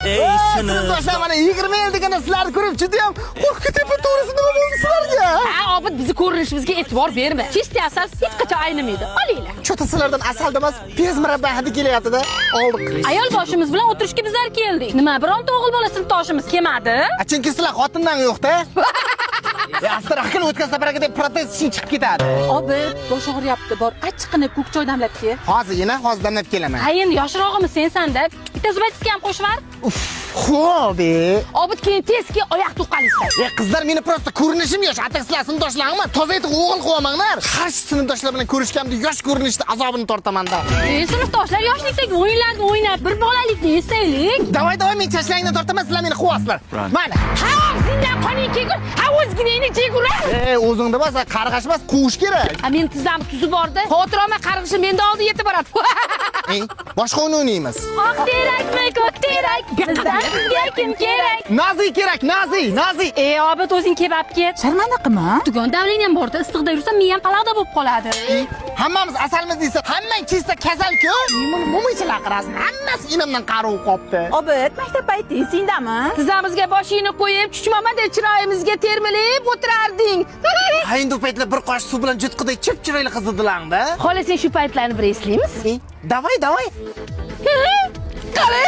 Sinfdoshlar mana 20 yil deganda sizlarni ko'rib juda ham qo'rqib ketib to'g'risi nima bo'ldi sizlarga? Ha, obid bizni ko'rinishimizga e'tibor berma. Chistya asal hech qachon aynimaydi. Olinglar. Cho'ta sizlardan asal emas, pez murabba hidi kelyapti-da. Oldik. Ayol boshimiz bilan o'tirishga bizlar keldik. Nima, bironta o'g'il bola sinfdoshimiz kelmadi? Chunki sizlar xotindan yo'q-da. Astaraqil o'tkazsa baraka deb protest uchun chiqib ketadi. Obid, bosh og'riyapti. Bor, achchiqini ko'k choy damlab kel. Hozir damlab kelaman. Ha, endi yoshirog'imiz sensan-da. Bitta zubaytga ham qo'shib ber. Xo'p. Obid, keyin tezki oyoq tuqqalaysan. Qizlar meni prosta ko'rinishim yosh, hatta sizlar sinfdoshlaringmi? Toza etib o'g'il qo'ymanglar. Qarshi sinfdoshlar bilan ko'rishganimda yosh ko'rinishda azobini tortaman-da. Sinfdoshlar yoshlikdagi o'yinlarni o'ynab, bir bolalikni esaylik. Davay, men chashlangni tortaman, sizlar meni quvasizlar. Mana. Ha, sendan qoning kegur. Ha, o'zginangni chegur. O'zingda bo'lsa qarg'ash emas, quvish kerak. Ha, men tizam tuzi borda. Xotiroma qarg'ishi menda oldi yetib boradi. Boshqa o'yin o'ynaymiz. Oq terakmi, ko'k terak? Bizdan sizga kim kerak? Nazi kerak, Nazi. Obid, o'zing kebab ket. Sharmanda qilma. Tugon davling ham borda, issiqda yursa miyam qalaqda bo'lib qoladi. Hammamiz asalmiz deysa, hammang chista kasal-ku. Buni mo'michalar qarasin. Hammasi inimdan qaruv qopdi. Obid, maktab payti sendami? Tizamizga boshingni qo'yib, chuchmamada chiroyimizga termilib o'tirarding. Ha, endi u paytlar bir qosh suv bilan jutqiday chip-chiroyli qiz edilar-da. Xohlasang shu paytlarni bir eslaymiz. Davay. Qara.